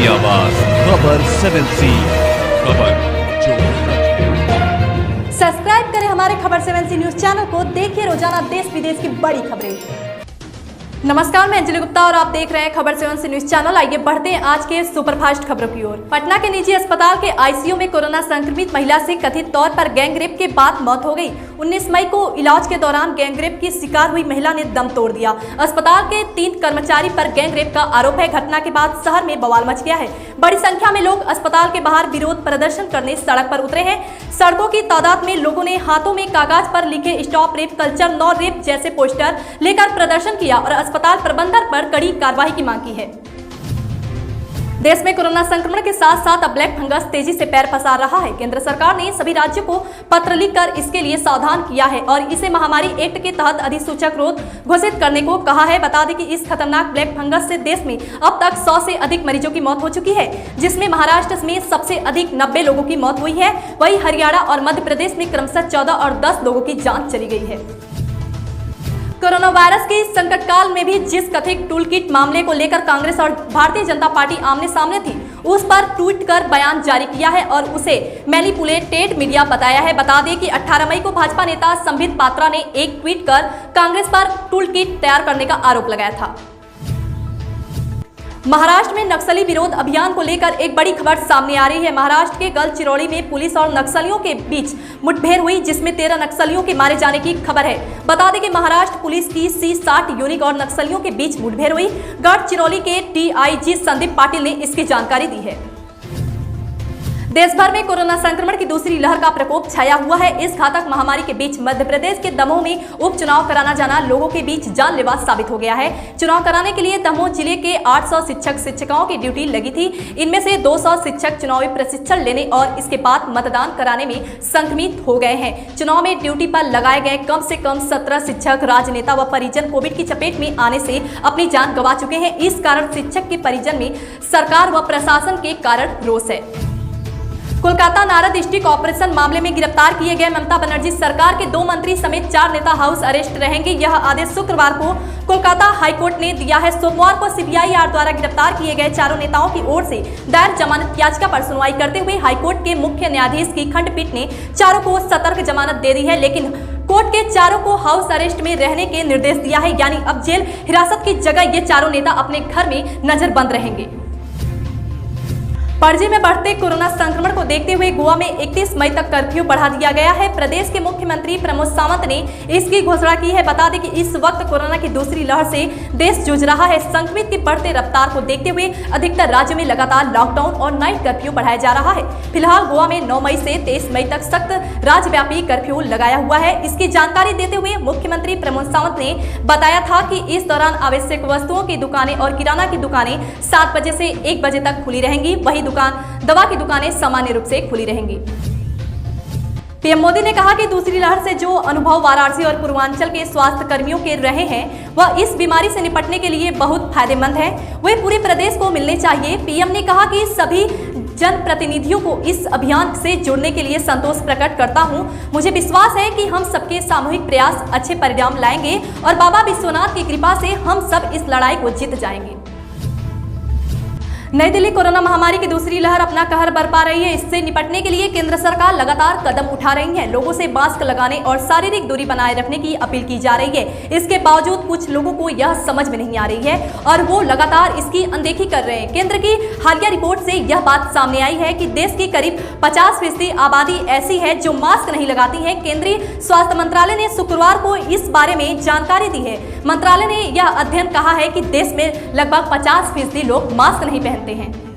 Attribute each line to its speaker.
Speaker 1: की आवाज खबर 7C, खबर जो
Speaker 2: सब्सक्राइब करें हमारे खबर 7C न्यूज चैनल को। देखिए रोजाना देश विदेश की बड़ी खबरें। नमस्कार, मैं अंजलि गुप्ता और आप देख रहे हैं खबर 7C न्यूज चैनल। आइए बढ़ते हैं आज के सुपरफास्ट खबरों की ओर। पटना के निजी अस्पताल के आईसीयू में कोरोना संक्रमित महिला से कथित तौर पर गैंगरेप के बाद मौत हो गई। 19 मई को इलाज के दौरान गैंगरेप की शिकार हुई महिला ने दम तोड़ दिया। अस्पताल के 3 कर्मचारी पर गैंगरेप का आरोप है। घटना के बाद शहर में बवाल मच गया है। बड़ी संख्या में लोग अस्पताल के बाहर विरोध प्रदर्शन करने सड़क पर उतरे हैं। सड़कों की तादाद में लोगों ने हाथों में कागज पर लिखे stop rape culture, no rape जैसे पोस्टर लेकर प्रदर्शन किया और अस्पताल प्रबंधन पर कड़ी कार्रवाई की मांग की है। देश में कोरोना संक्रमण के साथ साथ अब ब्लैक फंगस तेजी से पैर पसार रहा है। केंद्र सरकार ने सभी राज्यों को पत्र लिखकर इसके लिए सावधान किया है और इसे महामारी एक्ट के तहत अधिसूचक रोग घोषित करने को कहा है। बता दें कि इस खतरनाक ब्लैक फंगस से देश में अब तक 100 से अधिक मरीजों की मौत हो चुकी है, जिसमें महाराष्ट्र में सबसे अधिक 90 लोगों की मौत हुई है। वहीं हरियाणा और मध्य प्रदेश में क्रमशः 14 और 10 लोगों की जान चली गई है। कोरोना वायरस के इस संकट काल में भी जिस कथित टूल किट मामले को लेकर कांग्रेस और भारतीय जनता पार्टी आमने सामने थी, उस पर ट्वीट कर बयान जारी किया है और उसे मैनिपुलेटेड मीडिया बताया है। बता दें कि 18 मई को भाजपा नेता संबित पात्रा ने एक ट्वीट कर कांग्रेस पर टूल किट तैयार करने का आरोप लगाया था। महाराष्ट्र में नक्सली विरोध अभियान को लेकर एक बड़ी खबर सामने आ रही है। महाराष्ट्र के गढ़चिरौली में पुलिस और नक्सलियों के बीच मुठभेड़ हुई, जिसमें 13 नक्सलियों के मारे जाने की खबर है। बता दें कि महाराष्ट्र पुलिस की C60 यूनिट और नक्सलियों के बीच मुठभेड़ हुई। गढ़चिरौली के DIG संदीप पाटिल ने इसकी जानकारी दी है। देश भर में कोरोना संक्रमण की दूसरी लहर का प्रकोप छाया हुआ है। इस घातक महामारी के बीच मध्य प्रदेश के दमोह में उपचुनाव कराना जाना लोगों के बीच जानलेवा साबित हो गया है। चुनाव कराने के लिए दमोह जिले के 800 शिक्षक शिक्षिकाओं की ड्यूटी लगी थी। इनमें से 200 शिक्षक चुनावी प्रशिक्षण लेने और इसके बाद मतदान कराने में संक्रमित हो गए हैं। चुनाव में ड्यूटी पर लगाए गए कम से कम 17 शिक्षक, राजनेता व परिजन कोविड की चपेट में आने से अपनी जान गंवा चुके हैं। इस कारण शिक्षक के परिजन में सरकार व प्रशासन के कारण रोष है। कोलकाता नारद स्टिक ऑपरेशन मामले में गिरफ्तार किए गए ममता बनर्जी सरकार के 2 मंत्री समेत 4 नेता हाउस अरेस्ट रहेंगे। यह आदेश शुक्रवार को कोलकाता हाईकोर्ट ने दिया है। सोमवार को CBIR द्वारा गिरफ्तार किए गए चारों नेताओं की ओर से दायर जमानत याचिका पर सुनवाई करते हुए हाईकोर्ट के मुख्य न्यायाधीश की खंडपीठ ने चारों को सतर्क जमानत दे दी है, लेकिन कोर्ट के चारों को हाउस अरेस्ट में रहने के निर्देश दिया है। यानी अब जेल हिरासत की जगह ये चारों नेता अपने घर में नजरबंद रहेंगे। पणजी में बढ़ते कोरोना संक्रमण को देखते हुए गोवा में 31 मई तक कर्फ्यू बढ़ा दिया गया है। प्रदेश के मुख्यमंत्री प्रमोद सावंत ने इसकी घोषणा की है। बता दें कि इस वक्त कोरोना की दूसरी लहर से देश जूझ रहा है। संक्रमित की बढ़ते रफ्तार को देखते हुए अधिकतर राज्यों में लगातार लॉकडाउन और नाइट कर्फ्यू बढ़ाया जा रहा है। फिलहाल गोवा में 9 मई से 23 मई तक सख्त राज्यव्यापी कर्फ्यू लगाया हुआ है। इसकी जानकारी देते हुए मुख्यमंत्री प्रमोद सावंत ने बताया था कि इस दौरान आवश्यक वस्तुओं की दुकानें और किराना की दुकानें 7 बजे से 1 बजे तक खुली रहेंगी। वही दवा की दुकानें सामान्य रूप से खुली रहेंगी। पीएम मोदी ने कहा कि दूसरी लहर से जो अनुभव वाराणसी और पूर्वांचल के स्वास्थ्य कर्मियों के रहे हैं वह इस बीमारी से निपटने के लिए बहुत फायदेमंद है। वे पूरे प्रदेश को मिलने चाहिए। पीएम ने कहा कि सभी जनप्रतिनिधियों को इस अभियान से जुड़ने के लिए संतोष प्रकट करता हूं। मुझे विश्वास है कि हम सबके सामूहिक प्रयास अच्छे परिणाम लाएंगे और बाबा विश्वनाथ की कृपा से हम सब इस लड़ाई को जीत जाएंगे। नई दिल्ली कोरोना महामारी की दूसरी लहर अपना कहर बरपा रही है। इससे निपटने के लिए केंद्र सरकार लगातार कदम उठा रही है। लोगों से मास्क लगाने और शारीरिक दूरी बनाए रखने की अपील की जा रही है। इसके बावजूद कुछ लोगों को यह समझ में नहीं आ रही है और वो लगातार इसकी अनदेखी कर रहे हैं। केंद्र की हालिया रिपोर्ट से यह बात सामने आई है कि देश की करीब 50% आबादी ऐसी है जो मास्क नहीं लगाती है। केंद्रीय स्वास्थ्य मंत्रालय ने शुक्रवार को इस बारे में जानकारी दी है। मंत्रालय ने यह अध्ययन कहा है कि देश में लगभग 50% लोग मास्क नहीं पहनते हैं।